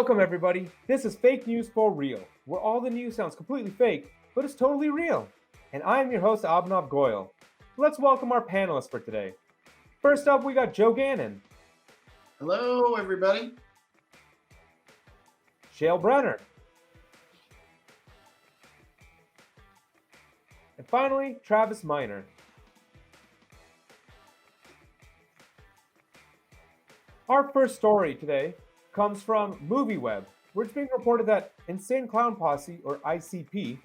Welcome, everybody. This is Fake News for Real, where all the news sounds completely fake, but it's totally real. And I'm your host, Abhinav Goyal. Let's welcome our panelists for today. First up, we got Joe Gannon. Hello, everybody. Shale Brenner. And finally, Travis Miner. Our first story today comes from MovieWeb, where it's being reported that Insane Clown Posse, or ICP,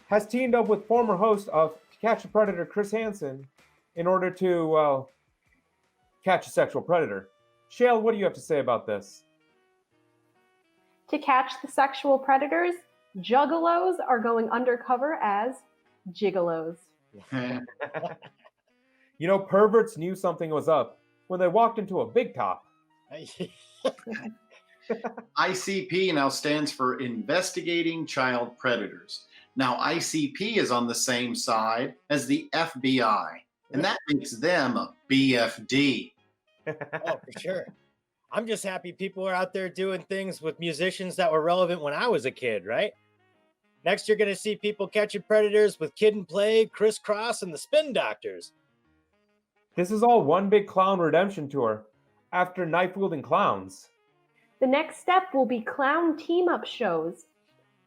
has teamed up with former host of To Catch a Predator, Chris Hansen, in order to, well, catch a sexual predator. Shale, what do you have to say about this? To catch the sexual predators, juggalos are going undercover as gigolos. You know, perverts knew something was up when they walked into a big top. ICP now stands for Investigating Child Predators. Now, ICP is on the same side as the FBI, and that makes them a BFD. Oh, for sure. I'm just happy people are out there doing things with musicians that were relevant when I was a kid, right? Next, you're going to see people catching predators with Kid and Play, Criss Cross, and the Spin Doctors. This is all one big clown redemption tour after knife-wielding clowns. The next step will be clown team-up shows.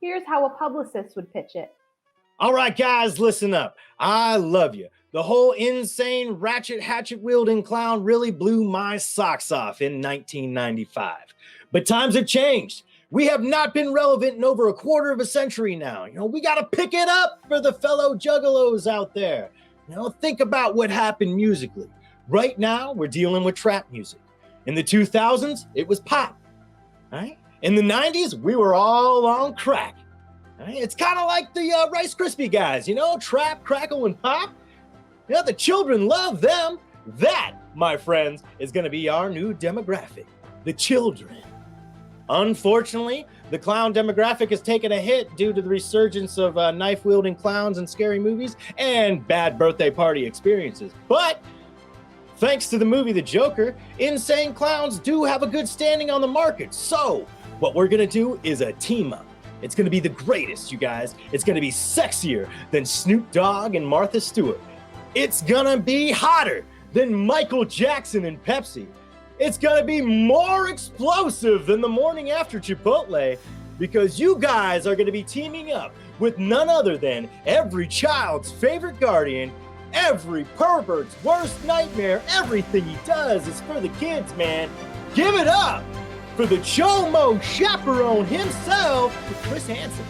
Here's how a publicist would pitch it. All right, guys, listen up. I love you. The whole insane ratchet hatchet-wielding clown really blew my socks off in 1995. But times have changed. We have not been relevant in over a quarter of a century now. We got to pick it up for the fellow juggalos out there. Think about what happened musically. Right now, we're dealing with trap music. In the 2000s, it was pop. Right? In the 90s, we were all on crack. Right? It's kind of like the Rice Krispie guys, trap, crackle, and pop. The children love them. That, my friends, is going to be our new demographic, the children. Unfortunately, the clown demographic has taken a hit due to the resurgence of knife-wielding clowns and scary movies and bad birthday party experiences. But thanks to the movie The Joker, insane clowns do have a good standing on the market. So what we're going to do is a team-up. It's going to be the greatest, you guys. It's going to be sexier than Snoop Dogg and Martha Stewart. It's going to be hotter than Michael Jackson and Pepsi. It's going to be more explosive than the morning after Chipotle, because you guys are going to be teaming up with none other than every child's favorite guardian, every pervert's worst nightmare. Everything he does is for the kids, man. Give it up for the Chomo chaperone himself, Chris Hansen.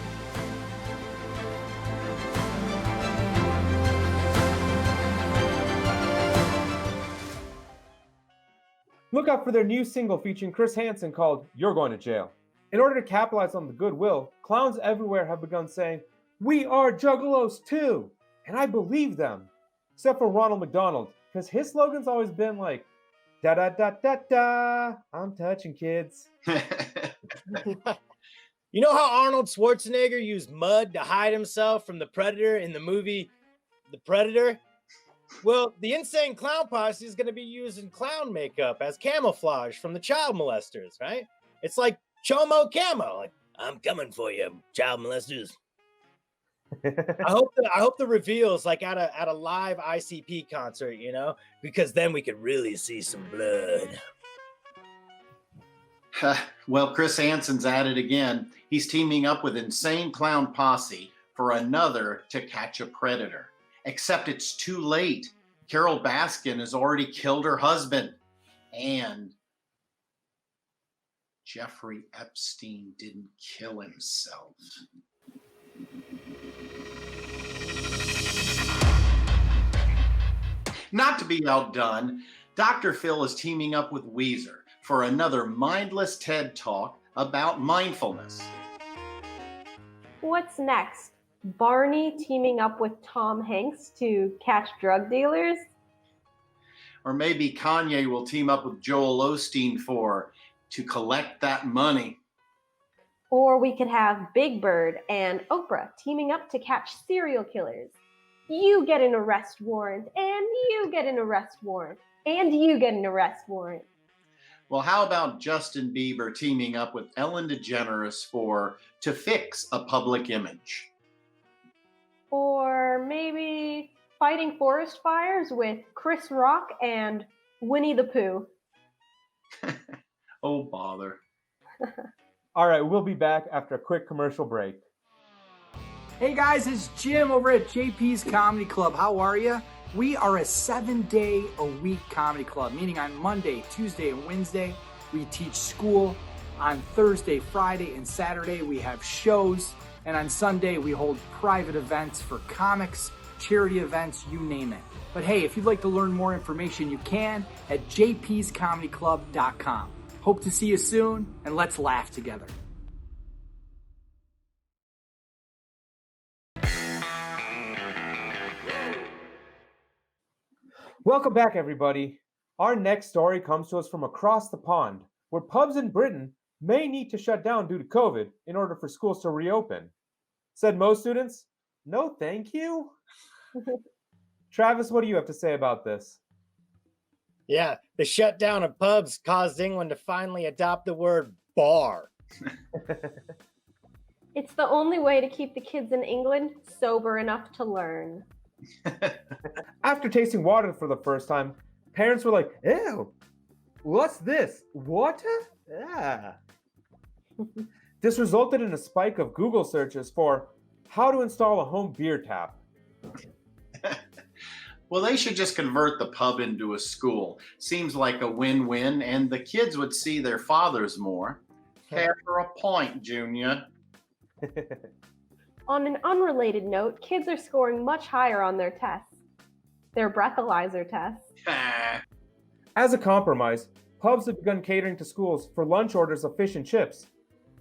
Look out for their new single featuring Chris Hansen called You're Going to Jail. In order to capitalize on the goodwill, clowns everywhere have begun saying, "We are juggalos too!" And I believe them. Except for Ronald McDonald, because his slogan's always been like, "Da da da da da, I'm touching kids." You know how Arnold Schwarzenegger used mud to hide himself from the Predator in the movie The Predator? Well, the Insane Clown Posse is going to be using clown makeup as camouflage from the child molesters, right? It's like Chomo Camo, like, I'm coming for you, child molesters. I hope the reveal's like at a live ICP concert, because then we could really see some blood. Well, Chris Hansen's at it again. He's teaming up with Insane Clown Posse for another To Catch a Predator. Except it's too late. Carol Baskin has already killed her husband. And Jeffrey Epstein didn't kill himself. Not to be outdone, Dr. Phil is teaming up with Weezer for another mindless TED Talk about mindfulness. What's next? Barney teaming up with Tom Hanks to catch drug dealers? Or maybe Kanye will team up with Joel Osteen to collect that money. Or we could have Big Bird and Oprah teaming up to catch serial killers. You get an arrest warrant, and you get an arrest warrant, and you get an arrest warrant. Well, how about Justin Bieber teaming up with Ellen DeGeneres to fix a public image? Or maybe fighting forest fires with Chris Rock and Winnie the Pooh. Oh, bother. All right, we'll be back after a quick commercial break. Hey guys, it's Jim over at JP's Comedy Club. How are you? We are a 7-day-a-week comedy club, meaning on Monday, Tuesday, and Wednesday, we teach school. On Thursday, Friday, and Saturday, we have shows. And on Sunday, we hold private events for comics, charity events, you name it. But hey, if you'd like to learn more information, you can at jpscomedyclub.com. Hope to see you soon, and let's laugh together. Welcome back, everybody. Our next story comes to us from across the pond, where pubs in Britain may need to shut down due to COVID in order for schools to reopen. Said most students, no thank you. Travis, what do you have to say about this? Yeah, the shutdown of pubs caused England to finally adopt the word bar. It's the only way to keep the kids in England sober enough to learn. After tasting water for the first time, parents were like, ew, what's this? Water? Yeah. This resulted in a spike of Google searches for how to install a home beer tap. Well, they should just convert the pub into a school. Seems like a win-win, and the kids would see their fathers more. Care for a point, Junior. On an unrelated note, kids are scoring much higher on their tests. Their breathalyzer tests. As a compromise, pubs have begun catering to schools for lunch orders of fish and chips,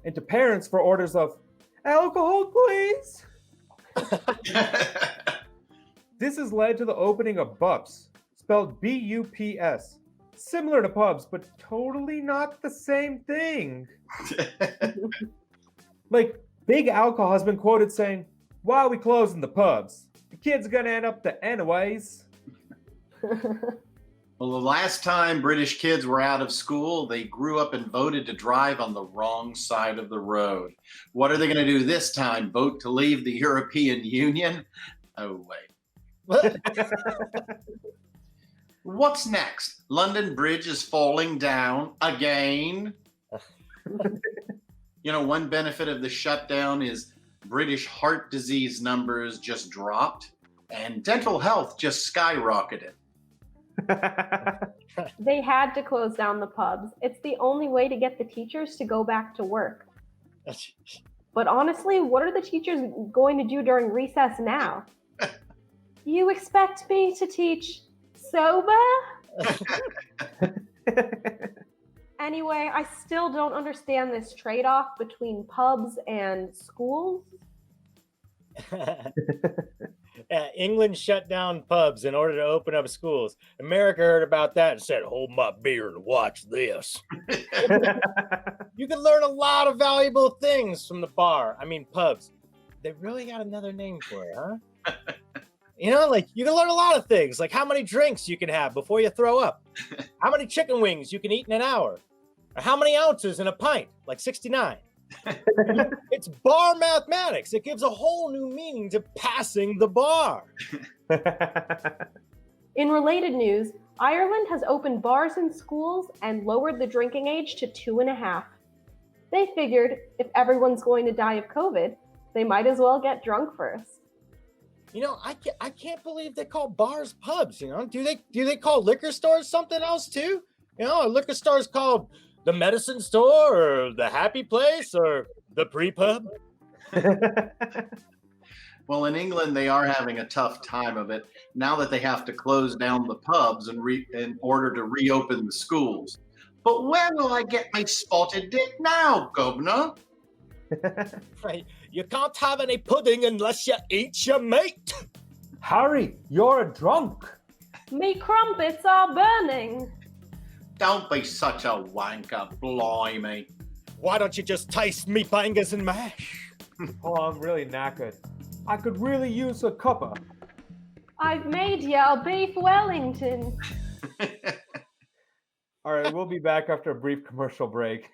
and to parents for orders of alcohol, please. This has led to the opening of Bups, spelled B-U-P-S, similar to pubs, but totally not the same thing. Like, Big Alcohol has been quoted saying, "Why are we closing the pubs? The kids are gonna end up there anyways." Well, the last time British kids were out of school, they grew up and voted to drive on the wrong side of the road. What are they going to do this time? Vote to leave the European Union? Oh, wait. What's next? London Bridge is falling down again. You know, one benefit of the shutdown is British heart disease numbers just dropped and dental health just skyrocketed. They had to close down the pubs. It's the only way to get the teachers to go back to work. But honestly, what are the teachers going to do during recess now? You expect me to teach sober? Anyway, I still don't understand this trade-off between pubs and schools. England shut down pubs in order to open up schools. America heard about that and said, hold my beer and watch this. You can learn a lot of valuable things from the bar. I mean, pubs. They really got another name for it, huh? You know, like you can learn a lot of things, like how many drinks you can have before you throw up, how many chicken wings you can eat in an hour, or how many ounces in a pint, like 69. It's bar mathematics. It gives a whole new meaning to passing the bar. In related news, Ireland has opened bars and schools and lowered the drinking age to 2.5. They figured if everyone's going to die of COVID, they might as well get drunk first. You know, I can't believe they call bars pubs. You know, do they call liquor stores something else too? You know, a liquor store is called the medicine store or the happy place or the pre-pub. Well, in England, they are having a tough time of it now that they have to close down the pubs in order to reopen the schools. But where will I get my spotted dick now, governor? Right. You can't have any pudding unless you eat your mate. Harry, you're a drunk. Me crumpets are burning. Don't be such a wanker, blimey. Why don't you just taste me bangers and mash? Oh, I'm really knackered. I could really use a cuppa. I've made ya a beef Wellington. All right, we'll be back after a brief commercial break.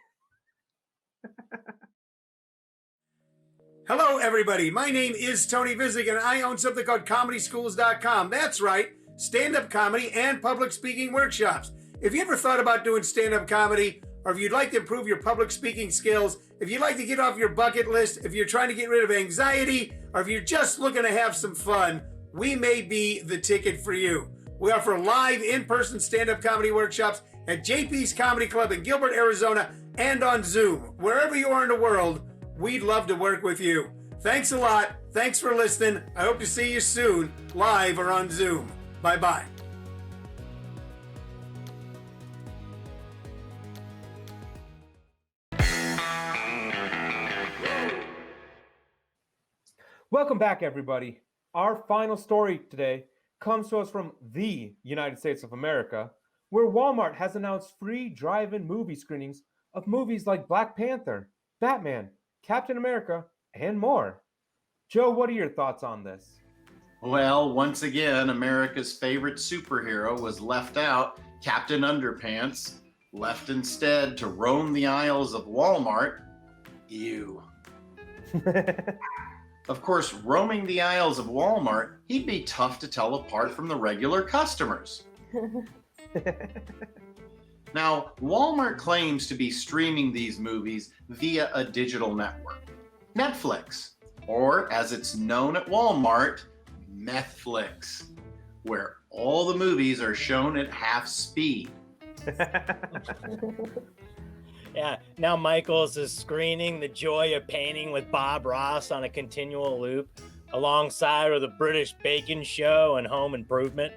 Hello, everybody. My name is Tony Visick, and I own something called ComedySchools.com. That's right, stand-up comedy and public speaking workshops. If you ever thought about doing stand-up comedy, or if you'd like to improve your public speaking skills, if you'd like to get off your bucket list, if you're trying to get rid of anxiety, or if you're just looking to have some fun, we may be the ticket for you. We offer live in-person stand-up comedy workshops at JP's Comedy Club in Gilbert, Arizona, and on Zoom. Wherever you are in the world, we'd love to work with you. Thanks a lot. Thanks for listening. I hope to see you soon, live or on Zoom. Bye-bye. Welcome back, everybody. Our final story today comes to us from the United States of America, where Walmart has announced free drive-in movie screenings of movies like Black Panther, Batman, Captain America, and more. Joe, what are your thoughts on this? Well, once again, America's favorite superhero was left out, Captain Underpants, left instead to roam the aisles of Walmart. Ew. Of course, roaming the aisles of Walmart, he'd be tough to tell apart from the regular customers. Now, Walmart claims to be streaming these movies via a digital network, Netflix, or as it's known at Walmart, Methflix, where all the movies are shown at half speed. Yeah, now Michaels is screening The Joy of Painting with Bob Ross on a continual loop alongside with the British Bacon Show and Home Improvement.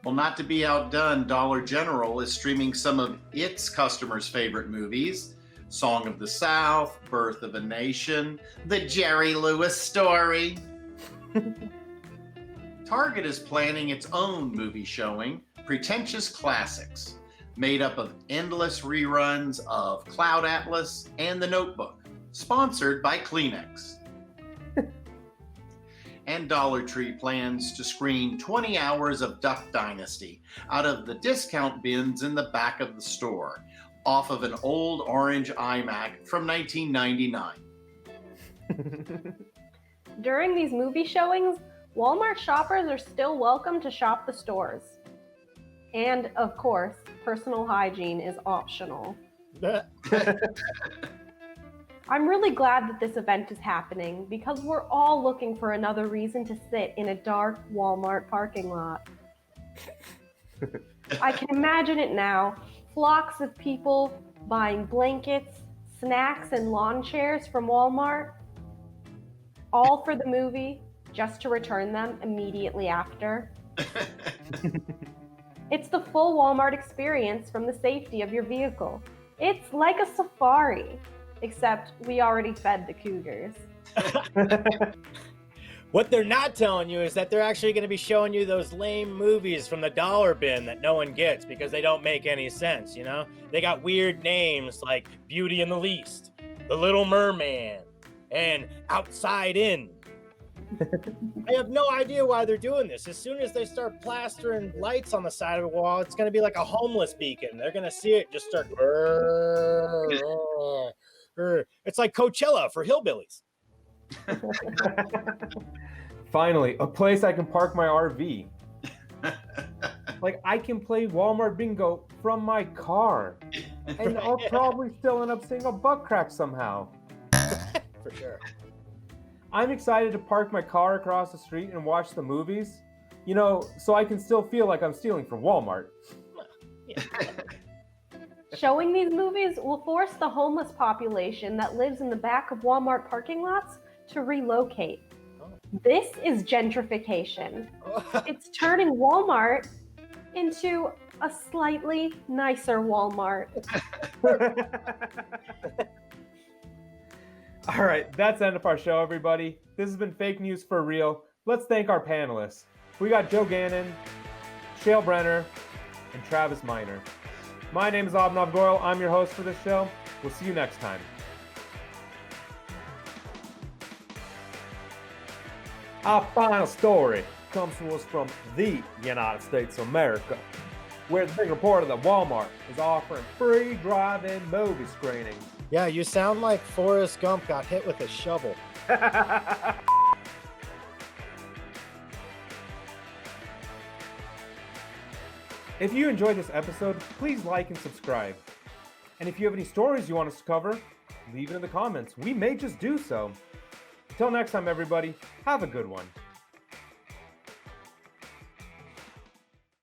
Well, not to be outdone, Dollar General is streaming some of its customers' favorite movies, Song of the South, Birth of a Nation, The Jerry Lewis Story. Target is planning its own movie showing, Pretentious Classics, made up of endless reruns of Cloud Atlas and The Notebook, sponsored by Kleenex. And Dollar Tree plans to screen 20 hours of Duck Dynasty out of the discount bins in the back of the store, off of an old orange iMac from 1999. During these movie showings, Walmart shoppers are still welcome to shop the stores. And of course, personal hygiene is optional. I'm really glad that this event is happening because we're all looking for another reason to sit in a dark Walmart parking lot. I can imagine it now. Flocks of people buying blankets, snacks, and lawn chairs from Walmart, all for the movie, just to return them immediately after. It's the full Walmart experience from the safety of your vehicle. It's like a safari, except we already fed the cougars. What they're not telling you is that they're actually going to be showing you those lame movies from the dollar bin that no one gets because they don't make any sense, you know? They got weird names like Beauty and the Beast, The Little Merman, and Outside In. I have no idea why they're doing this. As soon as they start plastering lights on the side of the wall, it's going to be like a homeless beacon. They're going to see it just start. It's like Coachella for hillbillies. Finally, a place I can park my RV. Like, I can play Walmart bingo from my car. And I'll probably still end up seeing a butt crack somehow. For sure. I'm excited to park my car across the street and watch the movies, you know, so I can still feel like I'm stealing from Walmart. Showing these movies will force the homeless population that lives in the back of Walmart parking lots to relocate. This is gentrification. It's turning Walmart into a slightly nicer Walmart. All right, that's the end of our show, everybody. This has been Fake News for Real. Let's thank our panelists. We got Joe Gannon, Shale Brenner, and Travis Miner. My name is Abhinav Goyal. I'm your host for this show. We'll see you next time. Our final story comes to us from the United States of America, where the big reporter that Walmart is offering free drive-in movie screenings. Yeah, you sound like Forrest Gump got hit with a shovel. If you enjoyed this episode, please like and subscribe. And if you have any stories you want us to cover, leave it in the comments. We may just do so. Until next time, everybody, have a good one.